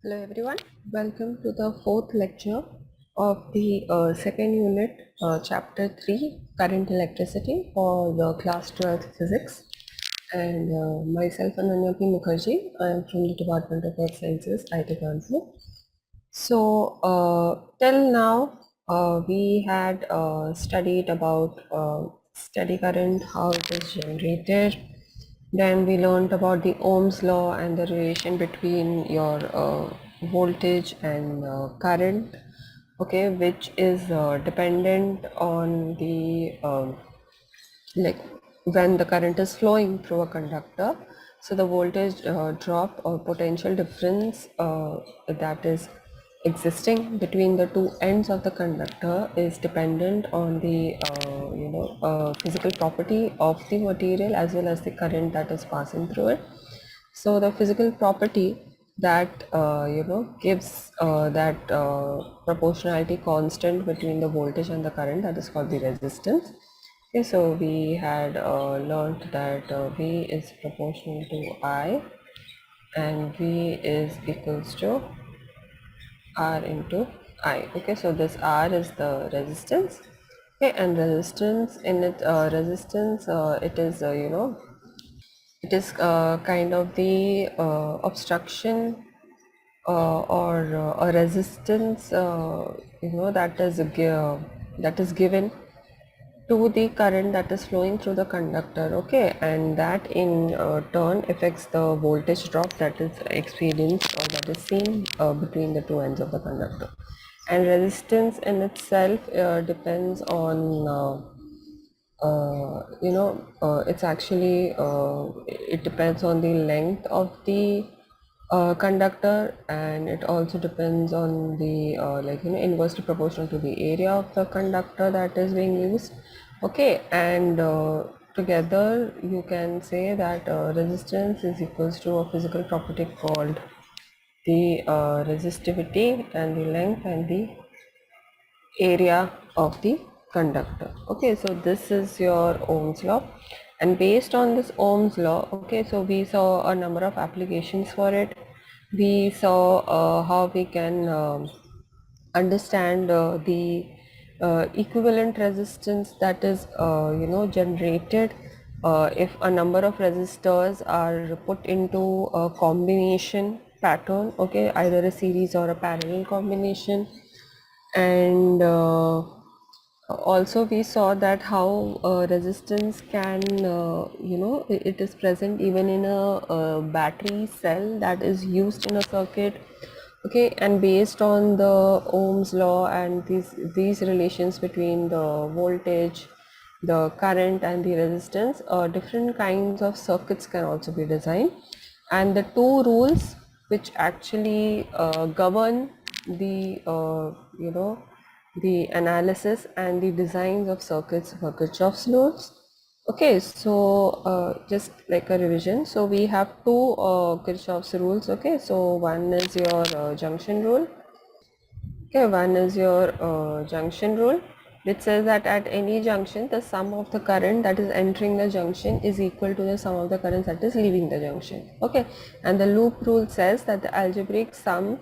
Hello everyone, welcome to the fourth lecture of the second unit, chapter 3, current electricity for the class 12th physics. And myself, Ananya Mukherjee, I am from the Department of Earth Sciences, IIT Kanpur. So till now, we had studied about steady current, how it is generated. Then we learned about the Ohm's law and the relation between your voltage and current, okay, which is dependent on the like when the current is flowing through a conductor. So the voltage drop or potential difference that is existing between the two ends of the conductor is dependent on the physical property of the material as well as the current that is passing through it. So the physical property that gives that proportionality constant between the voltage and the current, that is called the resistance. Okay, so we had learned that V is proportional to I and V is equals to R into I. Okay, so this R is the resistance. Okay, and resistance in it, it is it is kind of the obstruction or a resistance that is given to the current that is flowing through the conductor, okay, and that in turn affects the voltage drop that is experienced or that is seen between the two ends of the conductor. And resistance in itself depends on it's actually it depends on the length of the conductor, and it also depends on the inversely proportional to the area of the conductor that is being used, okay. And together you can say that resistance is equals to a physical property called the resistivity and the length and the area of the conductor. Okay, so this is your Ohm's law, and based on this Ohm's law, okay, so we saw a number of applications for it. We saw how we can understand the equivalent resistance that is generated if a number of resistors are put into a combination pattern, okay, either a series or a parallel combination. And also we saw that how resistance can it is present even in a battery cell that is used in a circuit, okay. And based on the Ohm's law and these relations between the voltage, the current and the resistance, different kinds of circuits can also be designed. And the two rules which actually govern the the analysis and the designs of circuits for Kirchhoff's laws. Okay, so just like a revision, so we have two Kirchhoff's rules. Okay, so one is your junction rule. Okay, one is your junction rule, which says that at any junction, the sum of the current that is entering the junction is equal to the sum of the current that is leaving the junction. Okay, and the loop rule says that the algebraic sum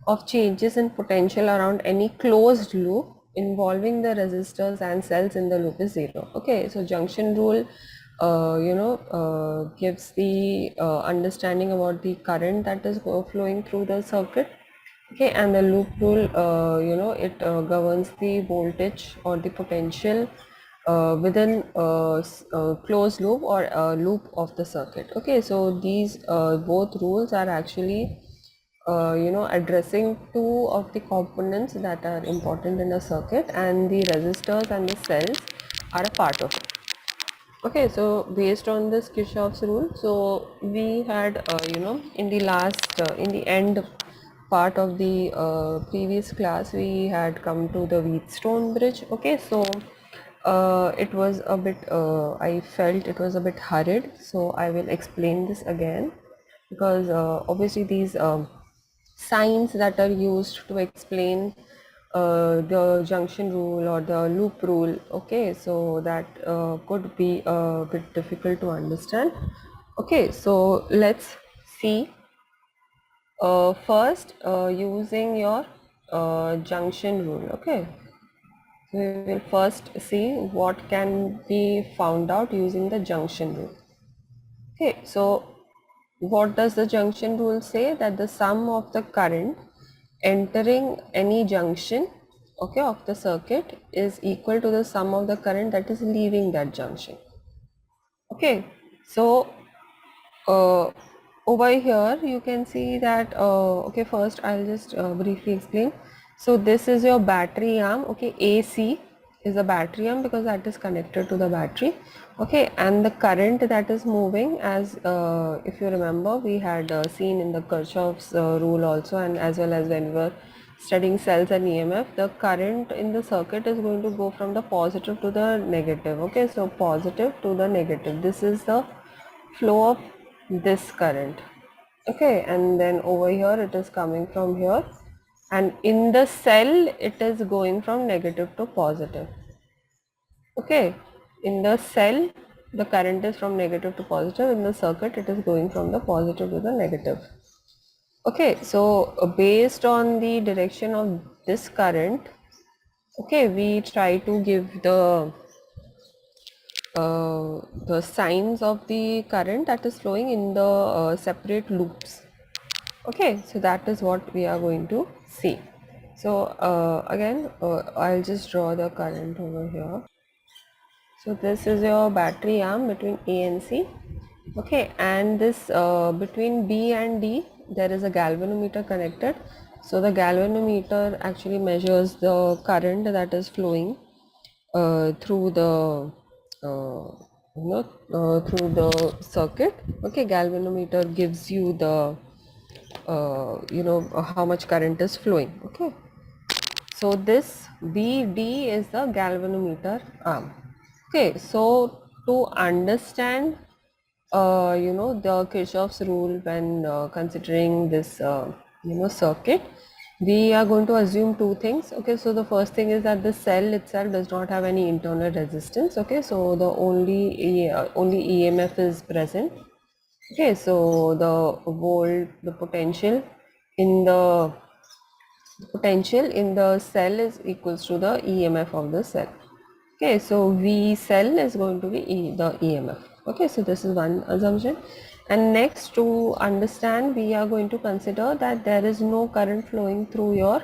of changes in potential around any closed loop involving the resistors and cells in the loop is zero. Okay, so junction rule gives the understanding about the current that is flowing through the circuit. Okay, and the loop rule, it governs the voltage or the potential within a closed loop or a loop of the circuit. Okay, so these both rules are actually addressing two of the components that are important in a circuit, and the resistors and the cells are a part of it. Okay, so based on this Kirchhoff's rule, so we had in the last in the end part of the previous class, we had come to the Wheatstone bridge. Okay, so it was a bit I felt it was a bit hurried, so I will explain this again, because obviously these signs that are used to explain the junction rule or the loop rule, okay, so that could be a bit difficult to understand. Okay, so let's see First, using your junction rule. Okay, so we will first see what can be found out using the junction rule. Okay, so what does the junction rule say? That the sum of the current entering any junction, okay, of the circuit is equal to the sum of the current that is leaving that junction. Okay, so uh, over here you can see that okay, first I'll just briefly explain. So this is your battery arm. Okay, AC is a battery arm because that is connected to the battery. Okay, and the current that is moving, as if you remember, we had seen in the Kirchhoff's rule also, and as well as when we were studying cells and EMF, the current in the circuit is going to go from the positive to the negative. Okay, so positive to the negative, this is the flow of this current. Okay, and then over here it is coming from here, and in the cell it is going from negative to positive. Okay, in the cell the current is from negative to positive, in the circuit it is going from the positive to the negative. Okay, so based on the direction of this current, okay, we try to give the signs of the current that is flowing in the separate loops. Okay, so that is what we are going to see. So again, I'll just draw the current over here. So this is your battery arm between A and C. Okay, and this between B and D there is a galvanometer connected. So the galvanometer actually measures the current that is flowing through the through the circuit. Okay, galvanometer gives you the how much current is flowing. Okay, so this BD is the galvanometer arm. Okay, so to understand the Kirchhoff's rule when considering this circuit, we are going to assume two things. Okay, so the first thing is that the cell itself does not have any internal resistance. Okay, so the only EMF is present. Okay, so the potential in the cell is equals to the EMF of the cell. Okay, so V cell is going to be the EMF. Okay, so this is one assumption. And next, to understand, we are going to consider that there is no current flowing through your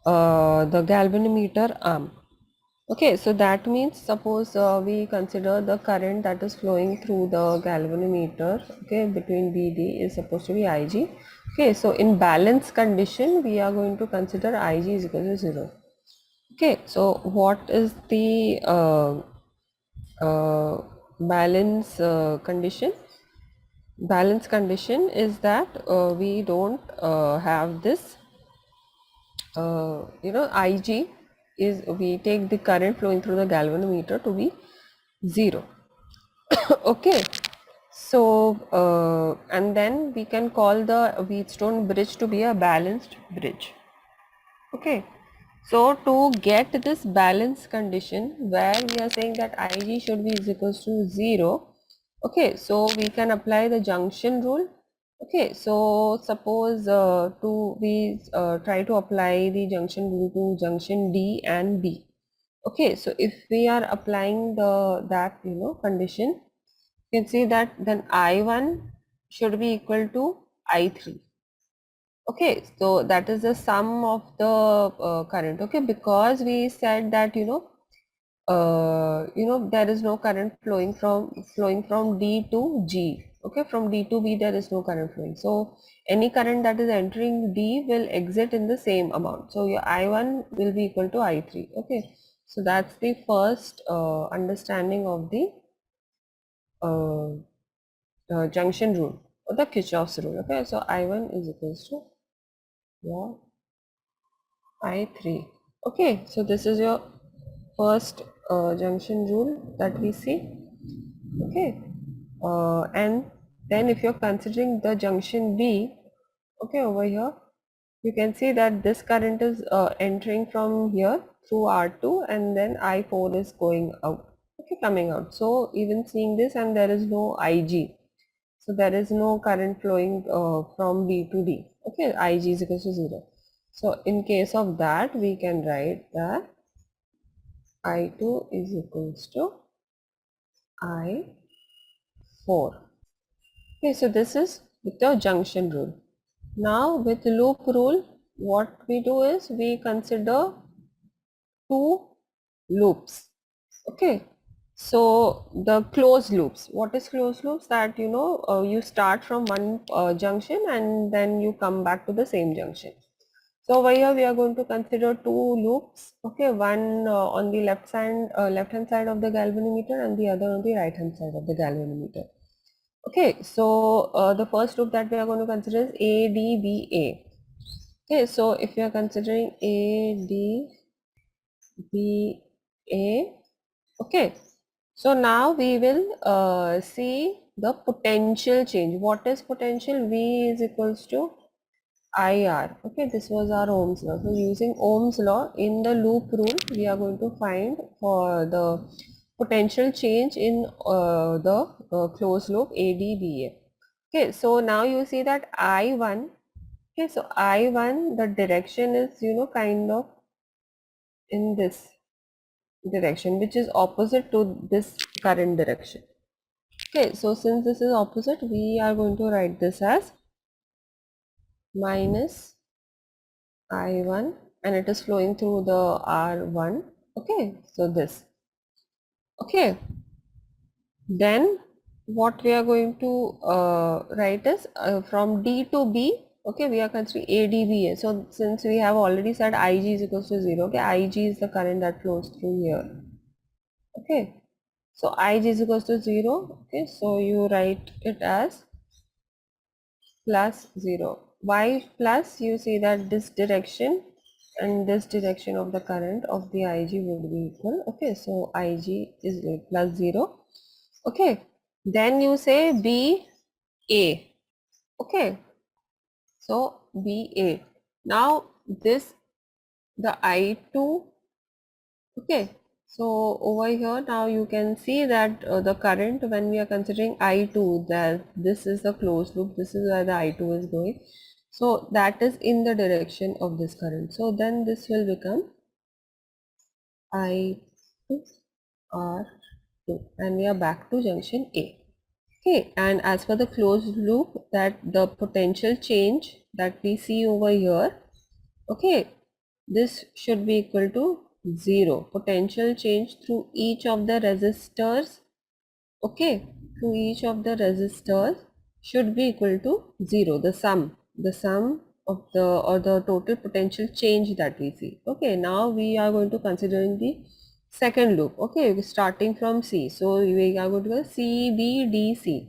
the galvanometer arm. Okay, so that means suppose we consider the current that is flowing through the galvanometer, okay, between BD is supposed to be IG. Okay, so in balance condition, we are going to consider IG is equal to 0. Okay, so what is the balance condition? Balance condition is that we don't have this IG is, we take the current flowing through the galvanometer to be 0. Okay, so and then we can call the Wheatstone bridge to be a balanced bridge. Okay, so to get this balance condition where we are saying that IG should be is equals to 0, okay, so we can apply the junction rule. Okay, so suppose we try to apply the junction rule to junction D and B. Okay, so if we are applying that condition, you can see that then I1 should be equal to I3. Okay, so that is the sum of the current. Okay, because we said that there is no current flowing from D to G. Okay, from D to B there is no current flowing. So any current that is entering D will exit in the same amount. So your I1 will be equal to I3. Okay, so that's the first understanding of the junction rule or the Kirchhoff's rule. Okay, so I1 is equals to I3. Okay, so this is your first junction rule that we see. Okay, and then if you're considering the junction B, okay, over here, you can see that this current is entering from here through R2 and then I4 is going out, okay, coming out. So even seeing this, and there is no IG. So there is no current flowing from B to D. Okay, Ig is equals to 0. So in case of that, we can write that I2 is equals to I4. Okay, so this is with the junction rule. Now with loop rule, what we do is we consider two loops. Okay, so the closed loops. What is closed loops? That you start from one junction and then you come back to the same junction. So over here we are going to consider two loops. Okay, one on the left hand side of the galvanometer and the other on the right hand side of the galvanometer. Okay, so the first loop that we are going to consider is ADBA. Okay, so if you are considering ADBA, okay, so now we will see the potential change. What is potential? V is equals to IR. Okay, this was our Ohm's law. So using Ohm's law in the loop rule, we are going to find for the potential change in the closed loop ADBA. Okay, so now you see that I1. Okay, so I1, the direction is kind of in this direction, which is opposite to this current direction. Okay, so since this is opposite, we are going to write this as minus I1 and it is flowing through the R1. Okay, so this. Okay, then what we are going to write is from D to B. Okay, we are considering ADBA. So since we have already said Ig is equals to 0, okay, Ig is the current that flows through here. Okay, so Ig is equals to 0. Okay, so you write it as plus 0. Why plus? You see that this direction and this direction of the current of the Ig would be equal. Okay, so Ig is plus 0. Okay, then you say BA. Okay, so BA. Now this the I2. Okay, so over here now you can see that the current, when we are considering I2, that this is the closed loop, this is where the I2 is going. So that is in the direction of this current. So then this will become I2 R2 and we are back to junction A. Okay, and as for the closed loop, that the potential change that we see over here, okay, this should be equal to 0. Potential change through each of the resistors, okay, through each of the resistors should be equal to 0. The sum of the or the total potential change that we see. Okay, now we are going to considering the second loop. Okay, starting from C. So we are going to go CBDC.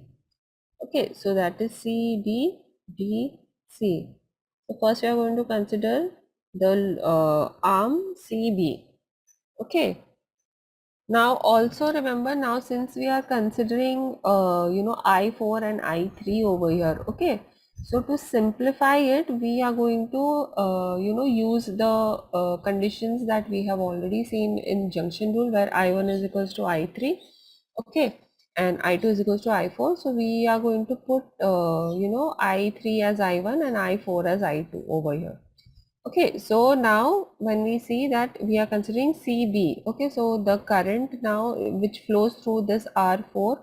Okay, so that is CBDC. So first we are going to consider the arm CB. Okay. Now also remember, now since we are considering I4 and I3 over here. Okay. So to simplify it, we are going to use the conditions that we have already seen in junction rule, where I1 is equals to I3. Okay, and I2 is equals to I4. So we are going to put I3 as I1 and I4 as I2 over here. Okay, so now when we see that we are considering CB, okay, so the current now which flows through this R4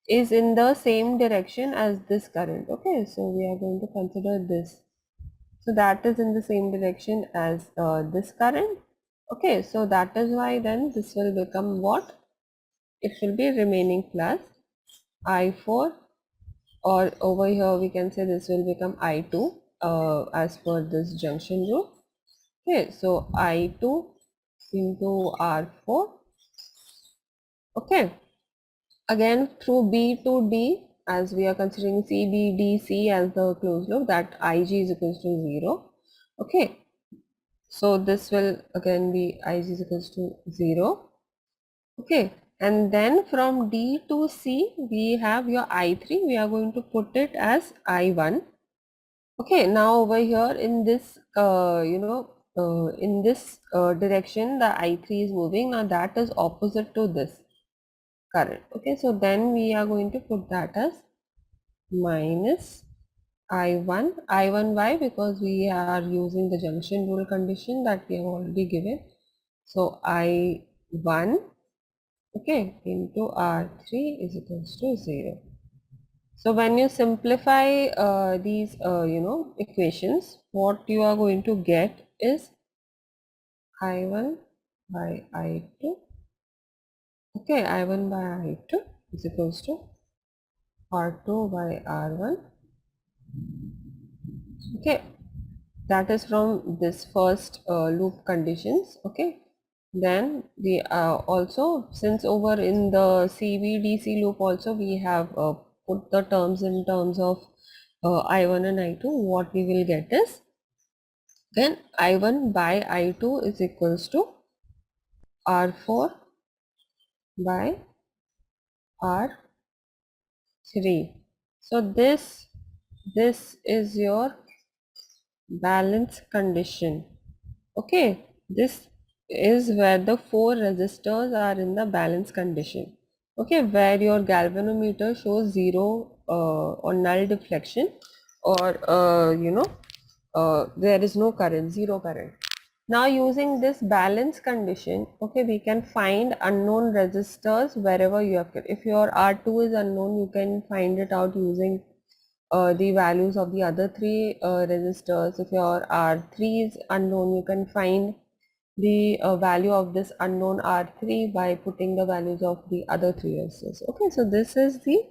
is in the same direction as this current. Okay, so we are going to consider this. So that is in the same direction as this current. Okay, so that is why then this will become what? It will be remaining plus I4, or over here we can say this will become I2 as per this junction rule. Okay, so I2 into R4. Okay, again through B to D, as we are considering CBDC as the closed loop, that Ig is equals to 0. Okay, so this will again be Ig is equals to 0. Okay, and then from D to C we have your I3. We are going to put it as I1. Okay, now over here in this in this direction the I3 is moving. Now that is opposite to this current. Okay, so then we are going to put that as minus I1. I1 why? Because we are using the junction rule condition that we have already given. So I1, okay, into R3 is equals to 0. So when you simplify these, equations, what you are going to get is I1 by I2. Okay, I1 by I2 is equals to R2 by R1. Okay, that is from this first loop conditions. Okay, then we also, since over in the CVDC loop also we have put the terms in terms of I1 and I2, what we will get is then I1 by I2 is equals to R4 by R3. So this is your balance condition. Okay, this is where the four resistors are in the balance condition. Okay, where your galvanometer shows zero or null deflection, or there is no current, zero current. Now using this balance condition, okay, we can find unknown resistors wherever you have kept. If your R2 is unknown, you can find it out using the values of the other three resistors. If your R3 is unknown, you can find the value of this unknown R3 by putting the values of the other three resistors. Okay, so this is the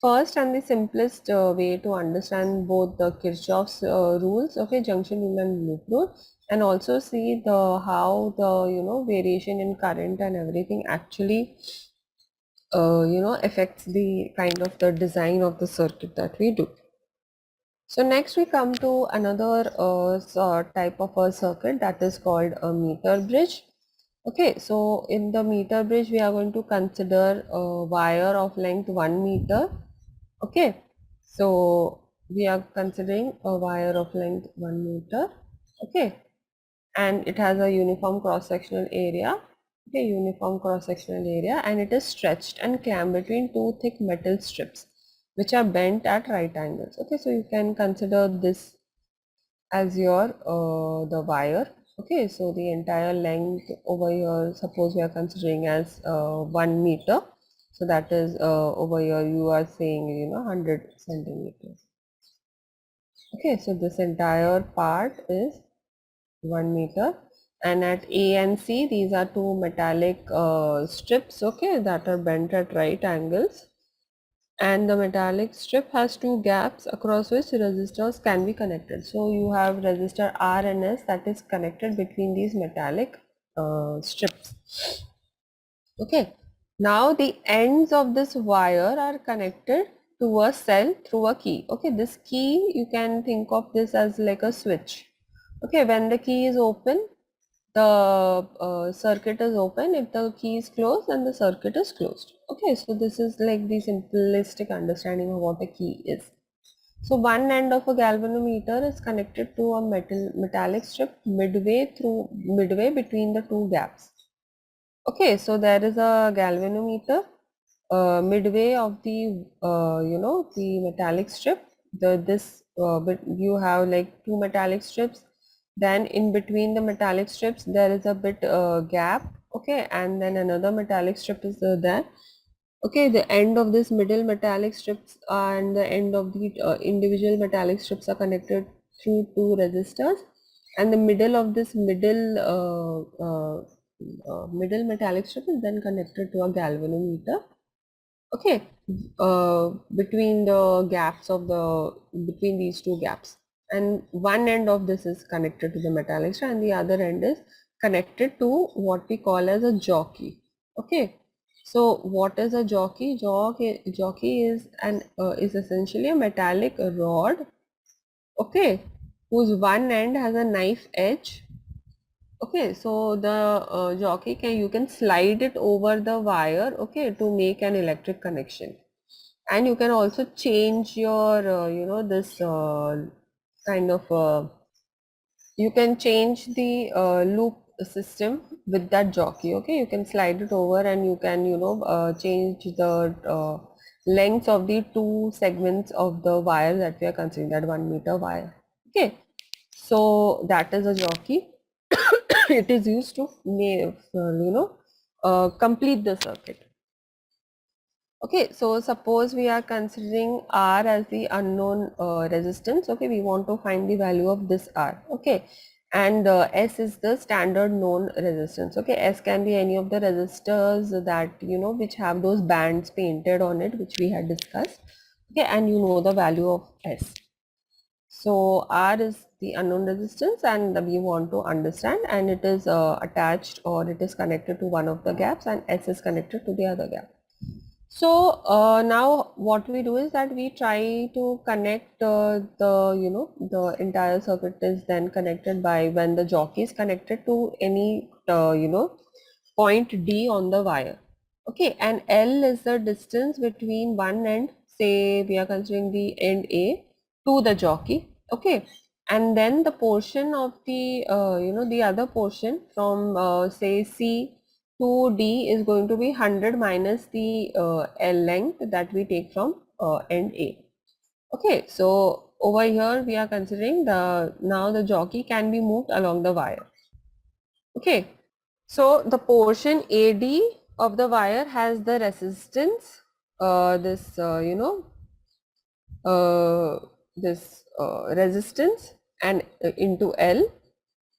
first and the simplest way to understand both the Kirchhoff's rules, okay, junction rule and loop rule, and also see the how the variation in current and everything actually affects the kind of the design of the circuit that we do. So next we come to another type of a circuit that is called a meter bridge. Okay, so in the meter bridge we are going to consider a wire of length 1 meter. Okay, so we are considering a wire of length 1 meter. Okay, and it has a uniform cross-sectional area. Okay, uniform cross-sectional area, and it is stretched and clamped between two thick metal strips which are bent at right angles. Okay, so you can consider this as your the wire. Okay, so the entire length over here, suppose we are considering as 1 meter, so that is over here you are saying 100 centimeters. Okay, so this entire part is 1 meter, and at A and C these are two metallic strips, okay, that are bent at right angles, and the metallic strip has two gaps across which resistors can be connected. So you have resistor R and S that is connected between these metallic strips. Okay, now the ends of this wire are connected to a cell through a key. Okay, this key, you can think of this as like a switch. Okay, when the key is open, the circuit is open. If the key is closed, then the circuit is closed. Okay, so this is like the simplistic understanding of what a key is. So one end of a galvanometer is connected to a metallic strip midway between the two gaps. Okay, so there is a galvanometer midway of the the metallic strip. But you have like two metallic strips. Then in between the metallic strips there is a bit gap. Okay, and then another metallic strip is there. Okay, the end of this middle metallic strips and the end of the individual metallic strips are connected through two resistors, and the middle of this middle metallic strip is then connected to a galvanometer. Okay, between the gaps of between these two gaps, and one end of this is connected to the metallic strip and the other end is connected to what we call as a jockey. Okay, so what is a jockey? Jockey is essentially a metallic rod, okay, whose one end has a knife edge. Okay, so the jockey you can slide it over the wire, okay, to make an electric connection, and you can also change your this kind of you can change the loop system with that jockey. Okay, you can slide it over and you can change the lengths of the two segments of the wire that we are considering, that 1 meter wire. Okay, so that is a jockey. It is used to complete the circuit. Okay, so suppose we are considering R as the unknown resistance. Okay, we want to find the value of this R. Okay, and S is the standard known resistance. Okay, S can be any of the resistors that which have those bands painted on it, which we had discussed. Okay, and you know the value of S. So R is the unknown resistance, and we want to understand, and it is attached or it is connected to one of the gaps, and S is connected to the other gap. So now what we do is that we try to connect the entire circuit is then connected by when the jockey is connected to any point D on the wire. Okay, and L is the distance between one end, say we are considering the end A, to the jockey. Okay, and then the portion of the the other portion from say C to D is going to be 100 minus the L length that we take from end A. Okay, so over here we are considering now the jockey can be moved along the wire. Okay, so the portion AD of the wire has the resistance, resistance and into L.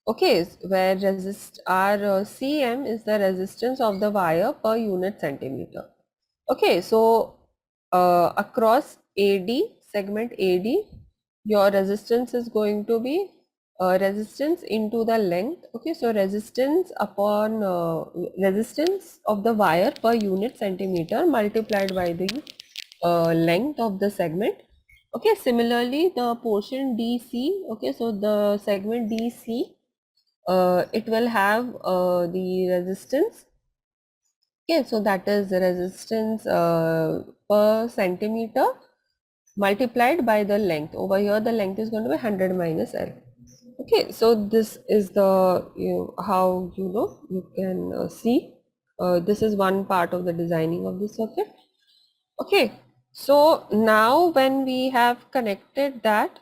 Okay, where CM is the resistance of the wire per unit centimeter. Okay, so across AD, segment AD, your resistance is going to be resistance into the length. Okay, so resistance upon resistance of the wire per unit centimeter multiplied by the length of the segment. Okay, similarly the portion DC, okay, so the segment DC, it will have the resistance. Okay, so that is the resistance per centimeter multiplied by the length. Over here the length is going to be 100 minus L. Okay, so this is the how you can see this is one part of the designing of the circuit. Okay, so now when we have connected that,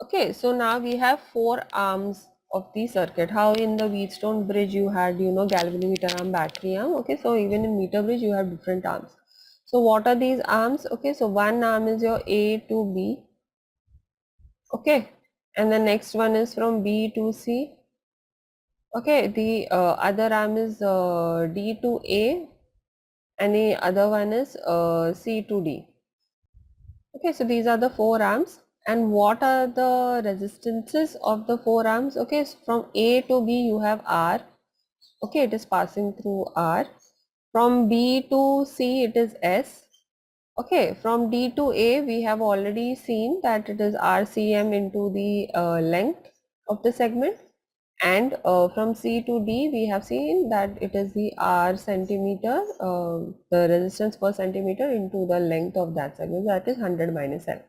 okay, so now we have four arms of the circuit. How in the Wheatstone bridge you had galvanometer arm, battery arm. Okay, so even in meter bridge you have different arms. So what are these arms? Okay, so one arm is your A to B. Okay, and the next one is from B to C. Okay, the other arm is D to A, and the other one is C to D. Okay, so these are the four arms. And what are the resistances of the four arms? Okay, so from A to B you have R. Okay, it is passing through R. From B to C it is S. Okay, from D to A we have already seen that it is RCM into the length of the segment, and from C to D we have seen that it is the R centimeter, the resistance per centimeter into the length of that segment, that is 100 minus L.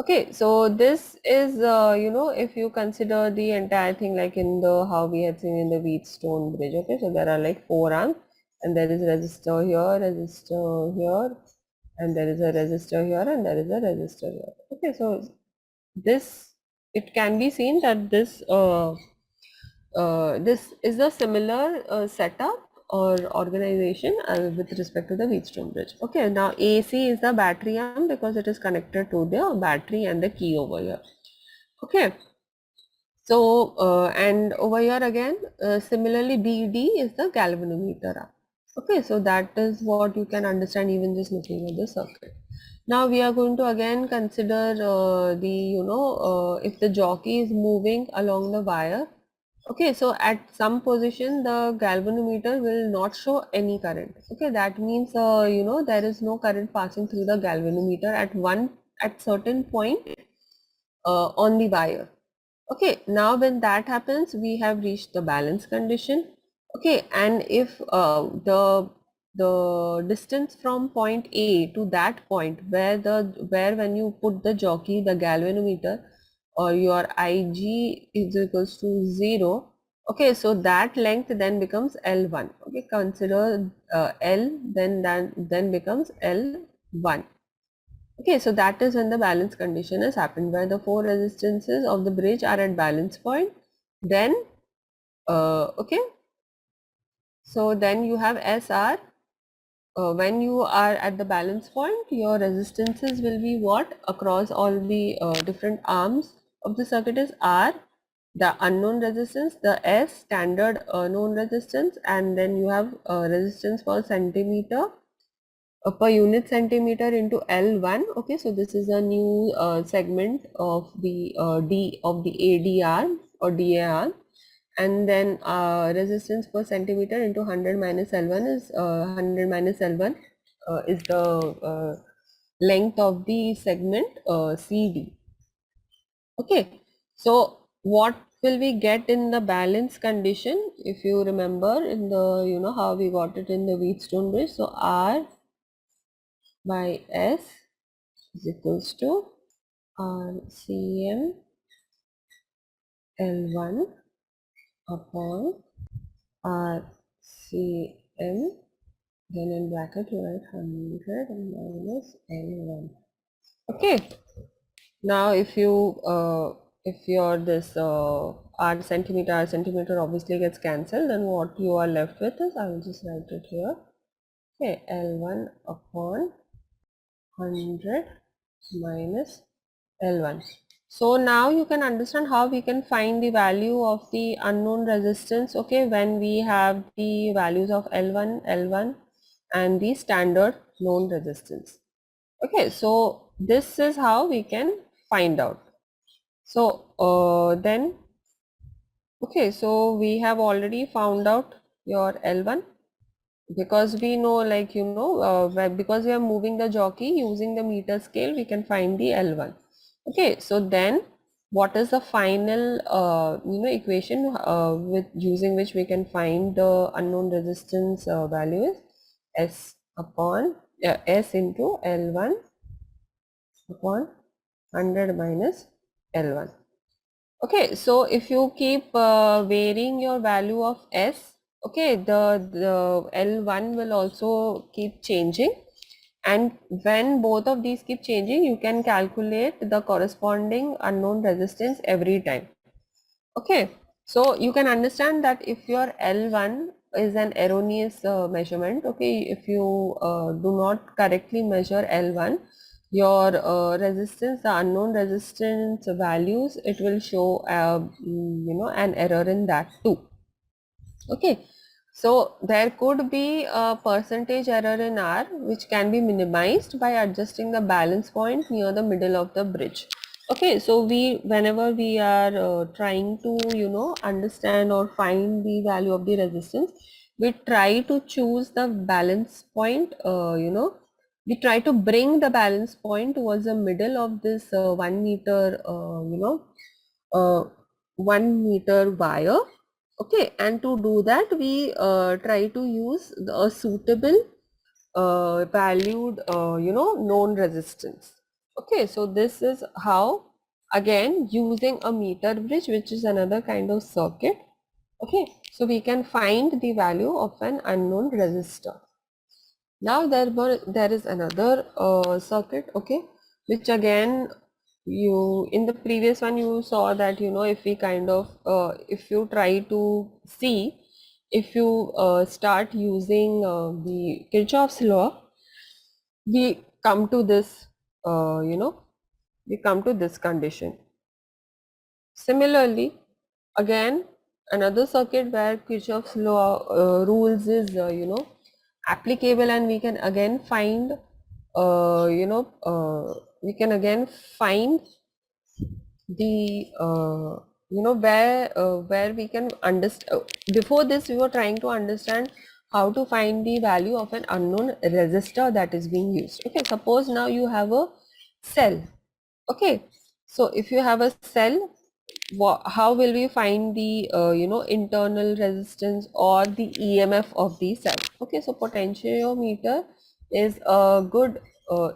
Okay, so this is if you consider the entire thing like in the how we had seen in the Wheatstone bridge. Okay, so there are like four arms, and there is resistor here, and there is a resistor here, and there is a resistor here. Okay, so this, it can be seen that this is a similar setup or organization with respect to the Wheatstone bridge. Okay, now AC is the battery arm because it is connected to the battery and the key over here. Okay, so and over here again similarly BD is the galvanometer arm. Okay, so that is what you can understand even just looking at the circuit. Now we are going to again consider if the jockey is moving along the wire. Okay, so at some position the galvanometer will not show any current. Okay, that means there is no current passing through the galvanometer at certain point on the wire. Okay, now when that happens we have reached the balance condition. Okay, and if the distance from point A to that point where when you put the jockey, the galvanometer, or your Ig is equals to 0. Okay, so that length then becomes L1. Okay, consider L then becomes L 1. Okay, so that is when the balance condition has happened, where the 4 resistances of the bridge are at balance point. Then, okay, so then you have SR. When you are at the balance point, your resistances will be what? Across all the different arms of the circuit is R, the unknown resistance, the S, standard known resistance, and then you have resistance per centimeter, per unit centimeter into L1. Okay, so this is a new segment of the D of the ADR or DAR, and then resistance per centimeter into 100 minus L1 is 100 minus L1 is the length of the segment CD. Okay, so what will we get in the balance condition? If you remember in the, you know, how we got it in the Wheatstone bridge. So R by S is equals to RCM L1 upon RCM, then in bracket you write 100 minus L1. Okay, now if your this R centimeter obviously gets cancelled, then what you are left with is, I will just write it here. Okay, L1 upon 100 minus L1. So now you can understand how we can find the value of the unknown resistance, okay, when we have the values of L1 and the standard known resistance. Okay, so this is how we can find out. So then, okay, so we have already found out your L1, because we know, like, you know, because we are moving the jockey using the meter scale, we can find the L1. Okay, so then what is the final you know, equation with using which we can find the unknown resistance value is S upon S into L1 upon 100 minus L1. Okay, so if you keep varying your value of S, okay, the L1 will also keep changing, and when both of these keep changing, you can calculate the corresponding unknown resistance every time. Okay, so you can understand that if your L1 is an erroneous measurement, okay, if you do not correctly measure L1, your resistance, the unknown resistance values, it will show you know, an error in that too. Okay, so there could be a percentage error in R which can be minimized by adjusting the balance point near the middle of the bridge. Okay, so whenever we are trying to, you know, understand or find the value of the resistance, we try to choose the balance point, you know, we try to bring the balance point towards the middle of this 1 meter, you know, 1 meter wire. Okay, and to do that, we try to use a suitable valued, you know, known resistance. Okay, so this is how, again, using a meter bridge, which is another kind of circuit. Okay, so we can find the value of an unknown resistor. Now there is another circuit, okay, which again, you in the previous one you saw that, you know, if we kind of if you try to see, if you start using the Kirchhoff's law, we come to this you know, we come to this condition. Similarly, again, another circuit where Kirchhoff's law rules is you know, applicable, and we can again find you know, we can again find the you know, where we can understand. Before this we were trying to understand how to find the value of an unknown resistor that is being used. Okay, suppose now you have a cell. Okay, so if you have a cell, how will we find the you know, internal resistance or the EMF of the cell? Okay, so potentiometer is a good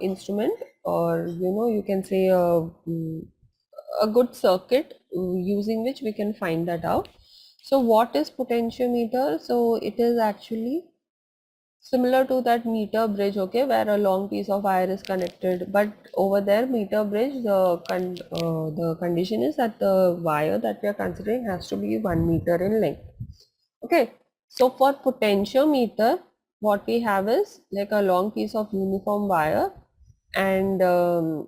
instrument, or you know, you can say a good circuit using which we can find that out. So what is potentiometer? So it is actually similar to that meter bridge, okay, where a long piece of wire is connected, but over there meter bridge, the condition is that the wire that we are considering has to be 1 meter in length. Okay, so for potentiometer, what we have is like a long piece of uniform wire, and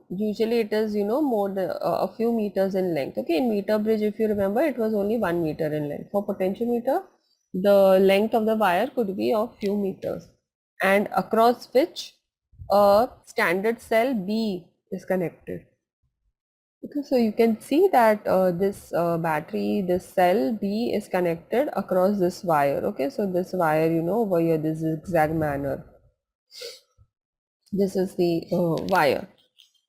usually it is, you know, more than a few meters in length. Okay, in meter bridge, if you remember, it was only 1 meter in length. For potentiometer, the length of the wire could be of few meters, and across which a standard cell B is connected. Okay, so you can see that this battery, this cell B is connected across this wire. Okay, so this wire, you know, over here, this zigzag manner. This is the wire.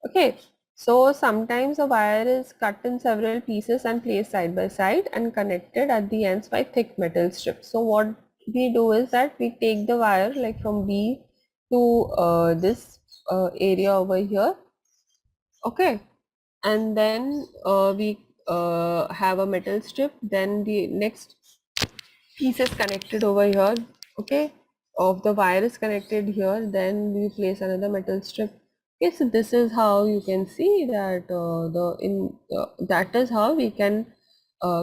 Okay, so sometimes a wire is cut in several pieces and placed side by side and connected at the ends by thick metal strips. So what we do is that we take the wire like from B to this area over here. Okay, and then we have a metal strip, then the next piece is connected over here, okay, of the wire is connected here, then we place another metal strip. Okay, so this is how you can see that that is how we can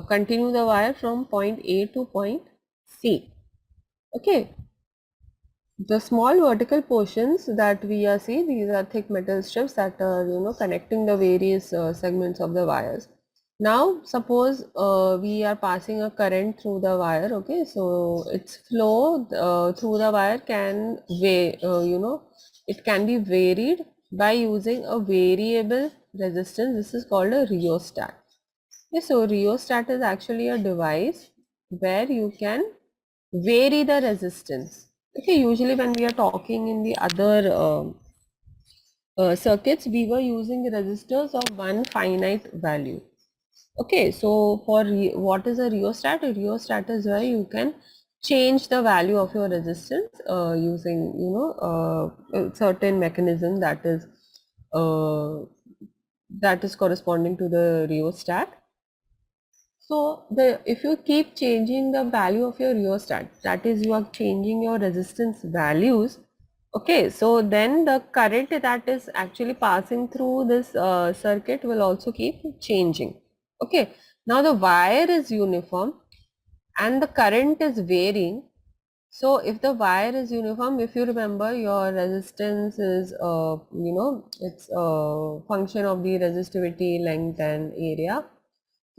continue the wire from point A to point C. Okay, the small vertical portions that we are seeing, these are thick metal strips that are, you know, connecting the various segments of the wires. Now, suppose we are passing a current through the wire, okay, so its flow through the wire can it can be varied by using a variable resistance. This is called a rheostat. Okay, so rheostat is actually a device where you can vary the resistance. Okay, usually when we are talking in the other circuits, we were using resistors of one finite value. Okay, so for what is a rheostat? A rheostat is where you can change the value of your resistance using, you know, a certain mechanism that is corresponding to the rheostat. So if you keep changing the value of your rheostat, that is, you are changing your resistance values. Okay, so then the current that is actually passing through this circuit will also keep changing. Okay, now the wire is uniform and the current is varying. So if the wire is uniform, if you remember, your resistance is, it's a function of the resistivity, length and area.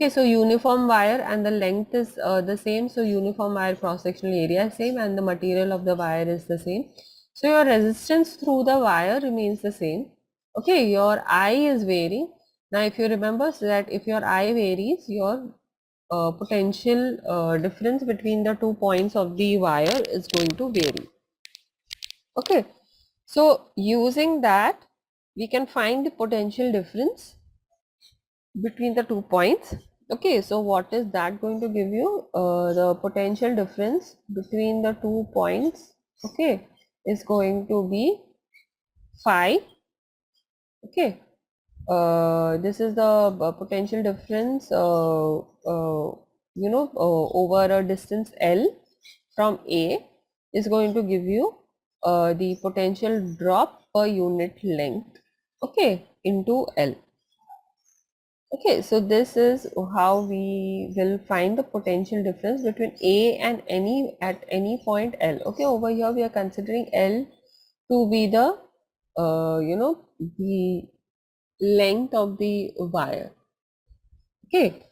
Okay, so uniform wire and the length is the same. So uniform wire cross-sectional area is same and the material of the wire is the same. So your resistance through the wire remains the same. Okay, your I is varying. Now if you remember, so that if your I varies, your potential difference between the 2 points of the wire is going to vary. Okay, so using that, we can find the potential difference between the 2 points. Okay, so what is that going to give you? The potential difference between the 2 points, okay, is going to be phi. Okay, this is the potential difference, over a distance L from A is going to give you the potential drop per unit length, okay, into L. Okay, so this is how we will find the potential difference between A and any point L. Okay, over here we are considering L to be the the length of the wire. Okay,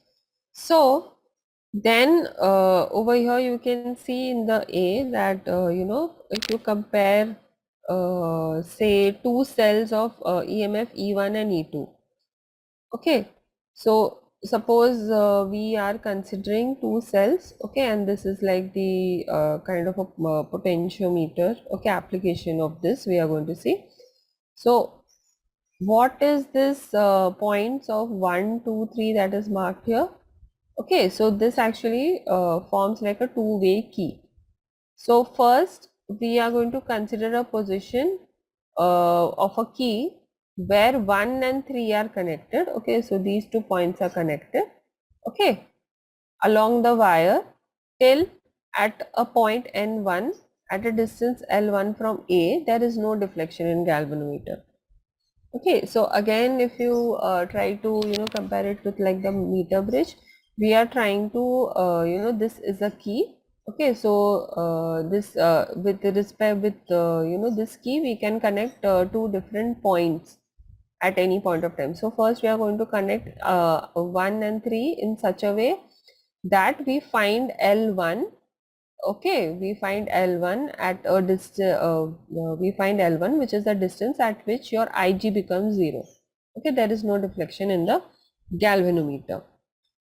so then over here you can see in the A that if you compare say two cells of EMF E1 and E2. Okay, so suppose we are considering two cells, okay, and this is like the kind of a potentiometer, okay, application of this we are going to see. So what is this points of 1, 2, 3 that is marked here? Okay, so this actually forms like a two-way key. So first we are going to consider a position of a key where 1 and 3 are connected. Okay, so these 2 points are connected, okay, along the wire till at a point N1, at a distance L1 from A, there is no deflection in galvanometer. Okay, so again, if you try to compare it with like the meter bridge, we are trying to this is a key. Okay, so this with respect with this key, we can connect two different points at any point of time. So first we are going to connect 1 and 3 in such a way that we find L1. Okay, we find L1 at a distance, we find L1, which is the distance at which your Ig becomes 0. Okay, there is no deflection in the galvanometer.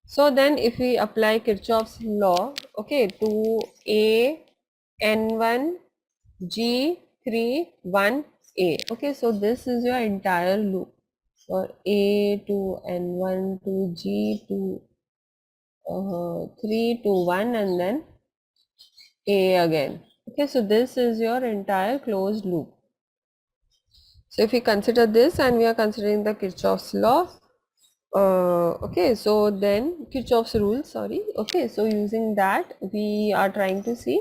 So then if we apply Kirchhoff's law, okay, to A, N1, G3, 1, A. Okay, so this is your entire loop for A to N1 to G to 3 to 1 and then A again. Okay, so this is your entire closed loop. So if we consider this and we are considering the Kirchhoff's law, okay, so then Kirchhoff's rule, sorry. Okay, so using that we are trying to see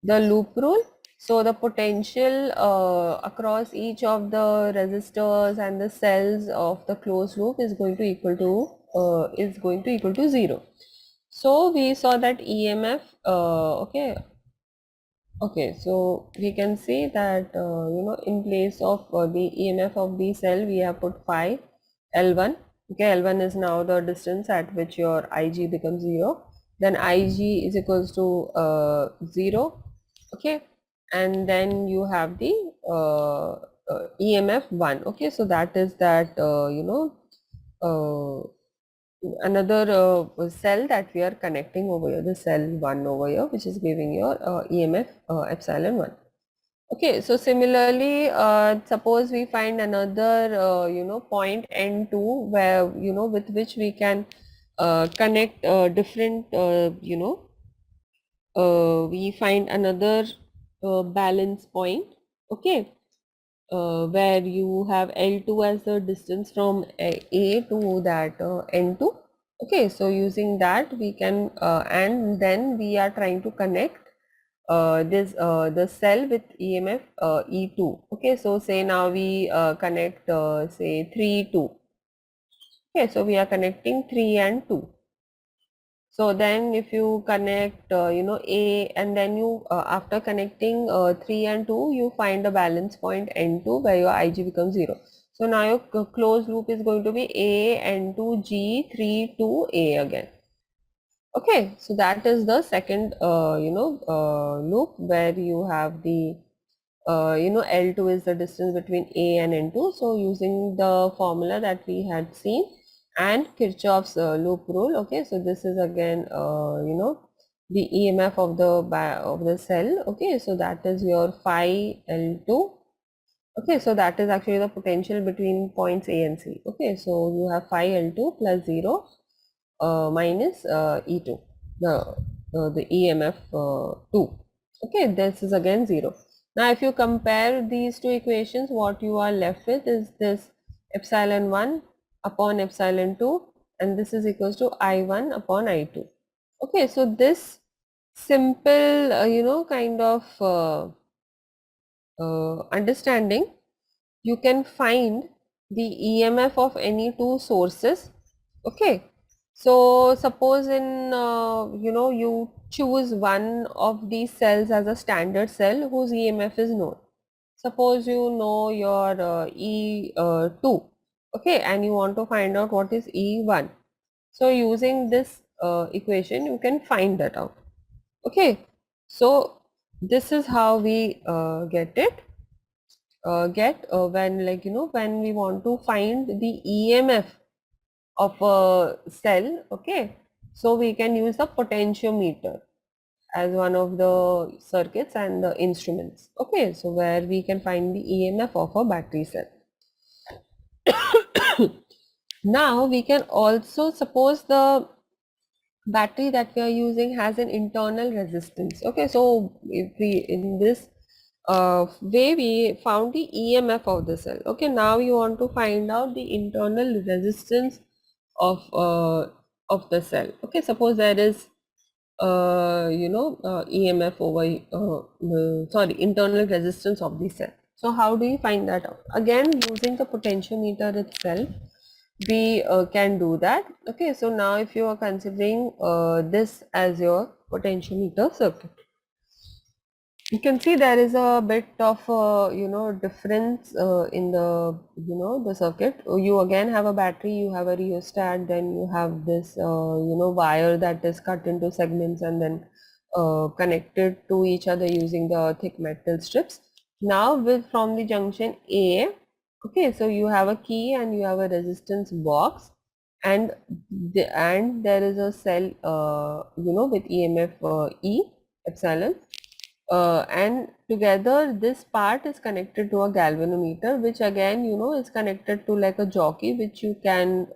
the loop rule. So the potential across each of the resistors and the cells of the closed loop is going to equal to 0. So we saw that EMF, okay, so we can see that in place of the EMF of the cell we have put phi L1. Okay, L1 is now the distance at which your Ig becomes 0. Then Ig is equals to 0. Okay, and then you have the EMF 1. Okay, so that is that uh, another cell that we are connecting over here, the cell 1 over here, which is giving your EMF epsilon 1. Okay, so similarly, suppose we find another point N2 where with which we can connect different we find another balance point. Okay, where you have L2 as the distance from A to that N2. Okay, so using that we can and then we are trying to connect this the cell with EMF E2. Okay, so say now we connect say 3, 2. Okay, so we are connecting 3 and 2. So then if you connect A and then you after connecting 3 and 2 you find a balance point N2 where your Ig becomes 0. So now your closed loop is going to be A N2 G 3 2 A again. Okay, so that is the second loop where you have the L2 is the distance between A and N2. So using the formula that we had seen and Kirchhoff's loop rule. Okay, so this is again the EMF of the cell. Okay, so that is your phi L2. Okay, so that is actually the potential between points A and C. Okay, so you have phi L2 plus 0 minus E2, the EMF 2. Okay, this is again 0. Now if you compare these two equations, what you are left with is this epsilon 1 upon epsilon 2 and this is equals to I1 upon I2. Okay, so this simple kind of understanding, you can find the EMF of any two sources. Okay, so suppose in you choose one of these cells as a standard cell whose EMF is known. Suppose you know your E2, okay, and you want to find out what is E1. So using this equation you can find that out. Okay, so this is how we get it when when we want to find the EMF of a cell. Okay, so we can use the potentiometer as one of the circuits and the instruments. Okay, so where we can find the EMF of a battery cell. Now we can also suppose the battery that we are using has an internal resistance. Okay, so if we in this way we found the EMF of the cell. Okay, now you want to find out the internal resistance of the cell. Okay, suppose there is EMF over internal resistance of the cell. So how do you find that out? Again, using the potentiometer itself, we can do that. Okay, so now if you are considering this as your potentiometer circuit, you can see there is a bit of difference in the circuit. You again have a battery, you have a rheostat, then you have this wire that is cut into segments and then connected to each other using the thick metal strips. Now with from the junction A, okay, so you have a key and you have a resistance box, and there is a cell with EMF E epsilon, and together this part is connected to a galvanometer, which again is connected to like a jockey, which you can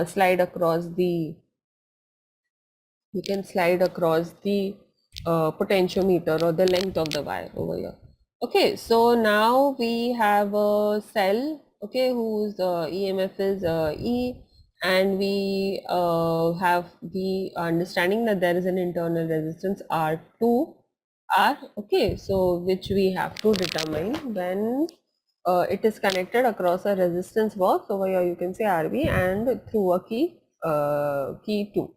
slide across the potentiometer or the length of the wire over here. Okay, so now we have a cell, okay, whose EMF is E, and we have the understanding that there is an internal resistance R2 R, okay, so which we have to determine when it is connected across a resistance box over here. You can say RB and through a key 2.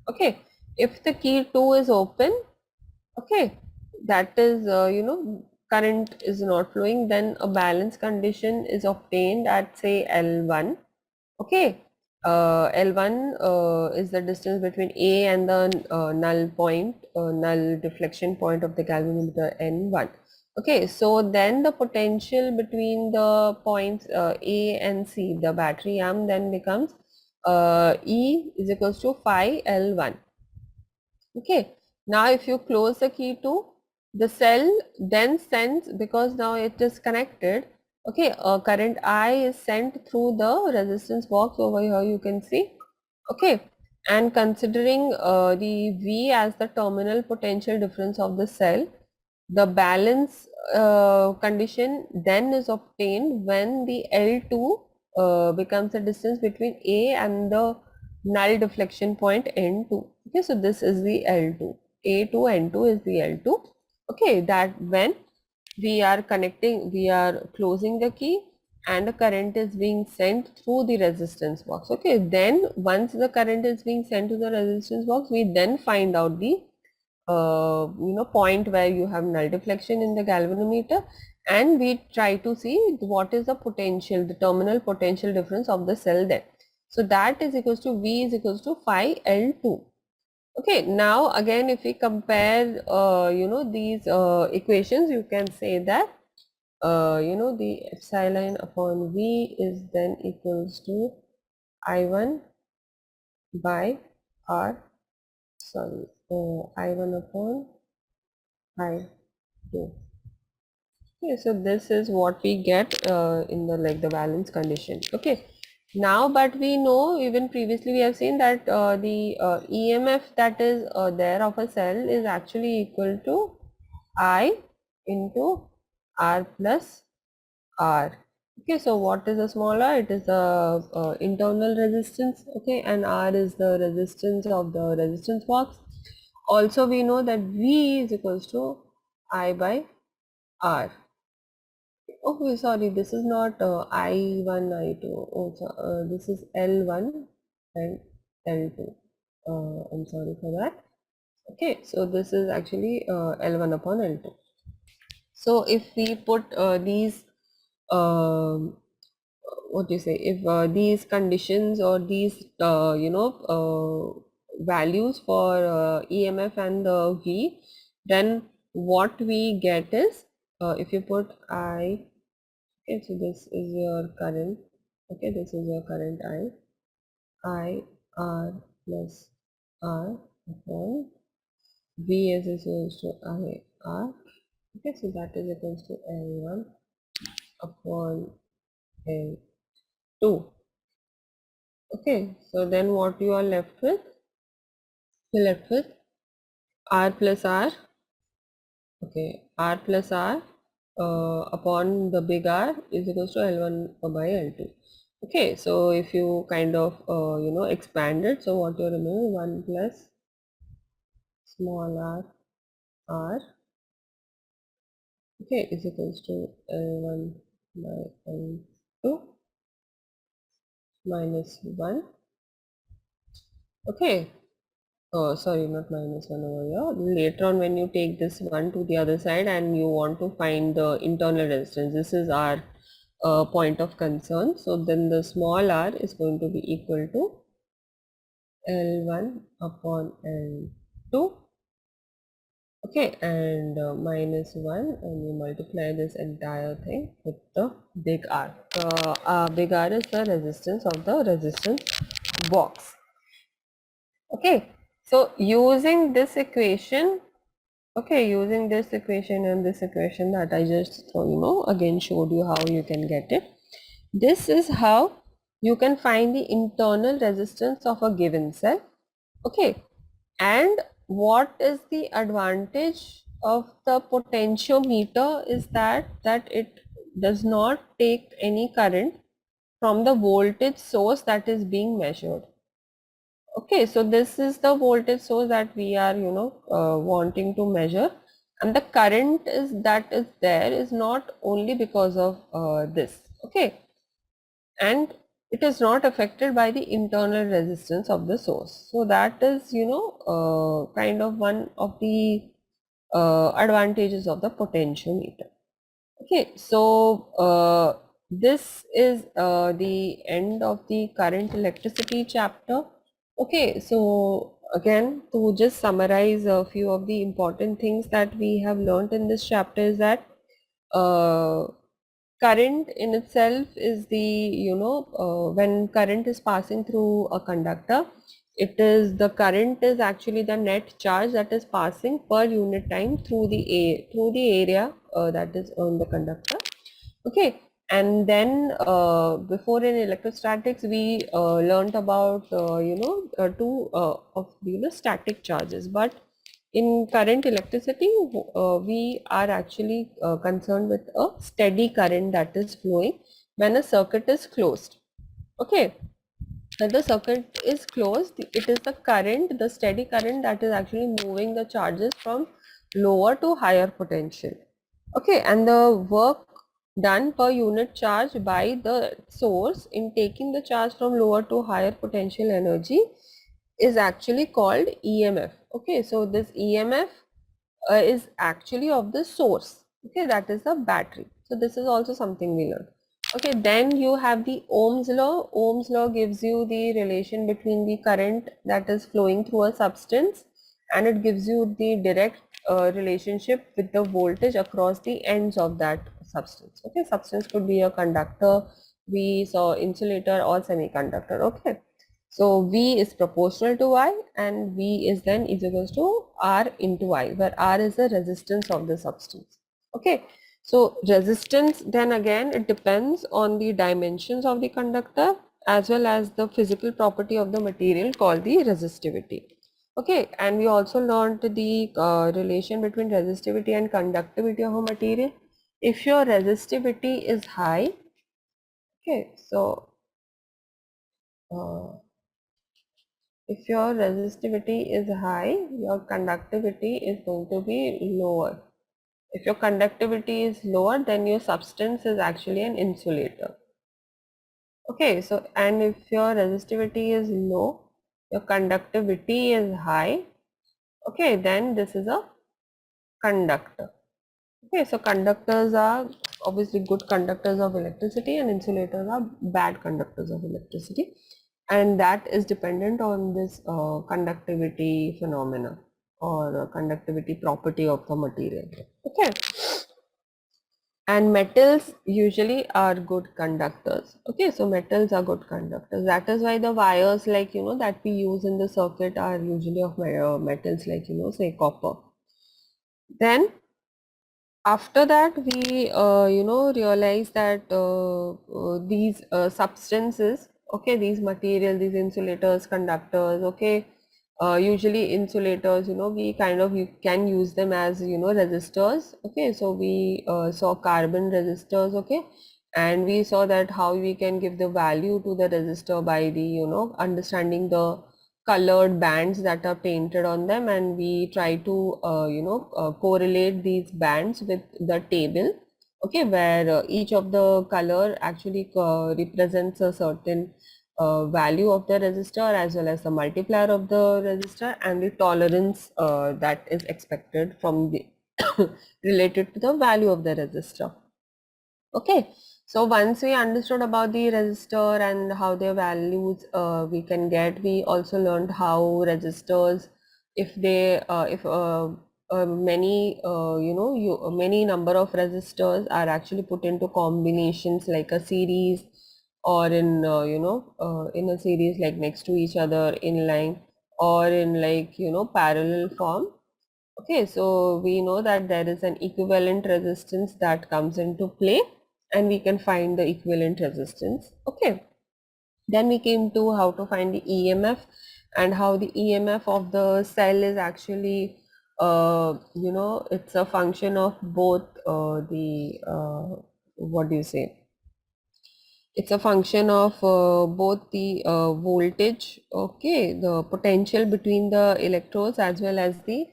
Okay, if the key 2 is open, okay, that is current is not flowing, then a balance condition is obtained at say L1. Okay, L1 is the distance between A and the null deflection point of the galvanometer N1. Okay, so then the potential between the points A and C, the battery arm, then becomes E is equals to phi L1. Okay, now if you close the key to, the cell then sends, because now it is connected, okay, current I is sent through the resistance box over here, you can see. Okay, and considering the V as the terminal potential difference of the cell, the balance condition then is obtained when the L2 becomes the distance between A and the null deflection point N2. Okay, so this is the L2. A2, N2 is the L2. Okay, that when we are closing the key and the current is being sent through the resistance box. Okay, then once the current is being sent to the resistance box, we then find out the point where you have null deflection in the galvanometer, and we try to see what is the potential, the terminal potential difference of the cell there. So that is equals to V is equals to phi L2. Okay, now again if we compare these equations, you can say that the epsilon upon V is then equals to I1 by R, sorry, I1 upon I2. Okay, so this is what we get in the balance condition. Okay, now but we know, even previously we have seen that the EMF that is there of a cell is actually equal to I into R plus R. Okay, so what is the smaller? It is the internal resistance, okay, and R is the resistance of the resistance box. Also we know that V is equals to I by R. Okay, sorry, this is not I1, I2. Oh, so, this is L1 and L2. I'm sorry for that. Okay, so this is actually L1 upon L2. So if we put these, what do you say, if these conditions or these, values for EMF and V, then what we get is, if you put I, okay, so this is your current, okay, this is your current I R plus R upon V is equals to I R, okay, so that is equals to L1 upon L2. Okay, so then what you are left with? You're left with R plus R, okay, R plus R upon the big R is equals to L1 by L2. Okay, so if you kind of expand it, so what you remove 1 plus small r, okay, is equals to L1 by L2 minus 1. Okay, oh sorry, not minus 1 over here. Later on, when you take this 1 to the other side and you want to find the internal resistance, this is our point of concern. So then the small r is going to be equal to L1 upon L2, okay, and minus 1, and you multiply this entire thing with the big R. The big R is the resistance of the resistance box. Okay, so using this equation, okay, using this equation and this equation that I just again showed you how you can get it. This is how you can find the internal resistance of a given cell. Okay, and what is the advantage of the potentiometer is that it does not take any current from the voltage source that is being measured. Okay, so this is the voltage source that we are wanting to measure, and the current that is there is not only because of this. Okay, and it is not affected by the internal resistance of the source. So that is kind of one of the advantages of the potentiometer. Okay, so this is the end of the current electricity chapter. Okay, so again, to just summarize a few of the important things that we have learned in this chapter is that uh, current in itself is when current is passing through a conductor, the current is actually the net charge that is passing per unit time through the area that is on the conductor. Okay, and then before in electrostatics we learned about two of static charges, but in current electricity we are actually concerned with a steady current that is flowing when a circuit is closed. Okay, when the circuit is closed, it is the steady current that is actually moving the charges from lower to higher potential. Okay, and the work done per unit charge by the source in taking the charge from lower to higher potential energy is actually called EMF. Okay, so this EMF is actually of the source. Okay, that is the battery. So this is also something we learned. Okay, then you have the Ohm's law. Ohm's law gives you the relation between the current that is flowing through a substance, and it gives you the direct relationship with the voltage across the ends of that substance. Okay, substance could be a conductor, we saw insulator or semiconductor. Okay, so V is proportional to I, and V is then is equals to R into I, where R is the resistance of the substance. Okay, so resistance then again it depends on the dimensions of the conductor as well as the physical property of the material called the resistivity. Okay, and we also learned the relation between resistivity and conductivity of a material. If your resistivity is high, okay, so if your resistivity is high, your conductivity is going to be lower. If your conductivity is lower, then your substance is actually an insulator. Okay, so and if your resistivity is low, your conductivity is high, okay, then this is a conductor. Okay, so conductors are obviously good conductors of electricity and insulators are bad conductors of electricity, and that is dependent on this conductivity phenomena or conductivity property of the material. Okay, and metals usually are good conductors. Okay, so metals are good conductors. That is why the wires that we use in the circuit are usually of metals like say copper. Then after that we realize that these substances, okay, these materials, these insulators, conductors, okay, usually insulators, we kind of you can use them as resistors. Okay, so we saw carbon resistors. Okay, and we saw that how we can give the value to the resistor by the understanding the colored bands that are painted on them, and we try to correlate these bands with the table, okay, where each of the color actually represents a certain value of the resistor, as well as the multiplier of the resistor and the tolerance that is expected from the related to the value of the resistor. Okay, so once we understood about the resistor and how their values we can get, we also learned how resistors, if they if many many number of resistors are actually put into combinations like a series, or in in a series like next to each other in line, or in like parallel form. Okay, so we know that there is an equivalent resistance that comes into play, and we can find the equivalent resistance. Okay, then we came to how to find the EMF, and how the EMF of the cell is actually it's a function of both the what do you say, it's a function of both the voltage, okay, the potential between the electrodes, as well as the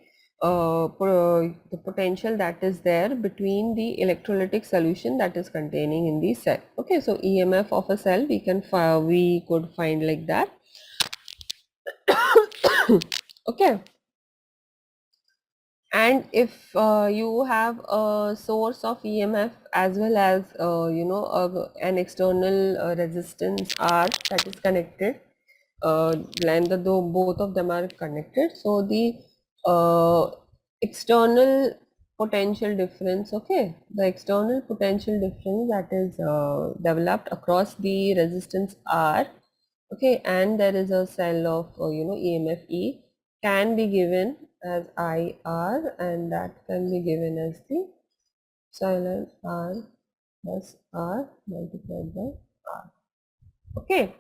potential that is there between the electrolytic solution that is containing in the cell. Okay, so EMF of a cell we could find like that. Okay, and if you have a source of EMF as well as an external resistance R that is connected, and though both of them are connected, so the uh, external potential difference, okay, the external potential difference that is developed across the resistance R, okay, and there is a cell of EMF E, can be given as IR, and that can be given as the epsilon R plus R multiplied by R. Okay,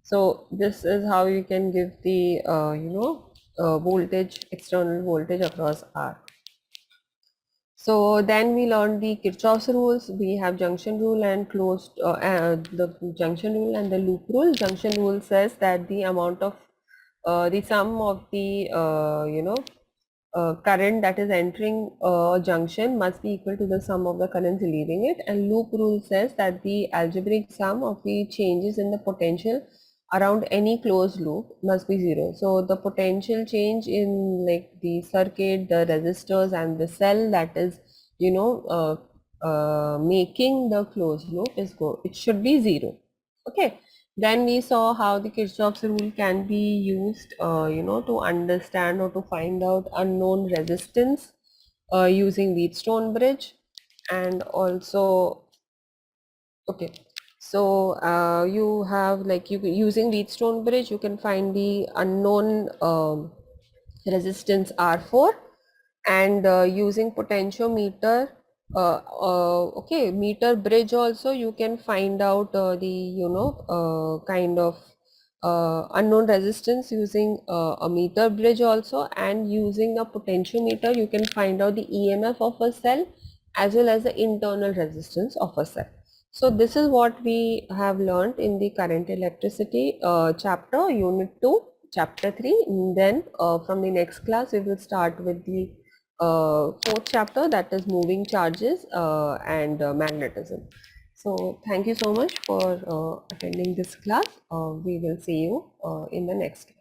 so this is how you can give the voltage, external voltage across R. So then we learned the Kirchhoff's rules. We have junction rule and the junction rule and the loop rule. Junction rule says that the amount of the sum of the current that is entering a junction must be equal to the sum of the currents leaving it, and loop rule says that the algebraic sum of the changes in the potential around any closed loop must be zero. So the potential change in like the circuit, the resistors and the cell that is making the closed loop it should be zero. Okay, then we saw how the Kirchhoff's rule can be used to understand or to find out unknown resistance using Wheatstone bridge. And also, okay, so you have like using Wheatstone bridge, you can find the unknown resistance R4, and using potentiometer, okay, meter bridge also, you can find out the kind of unknown resistance using a meter bridge also, and using a potentiometer you can find out the EMF of a cell as well as the internal resistance of a cell. So this is what we have learned in the current electricity chapter, unit 2, chapter 3. And then from the next class we will start with the fourth chapter, that is moving charges and magnetism. So thank you so much for attending this class. We will see you in the next class.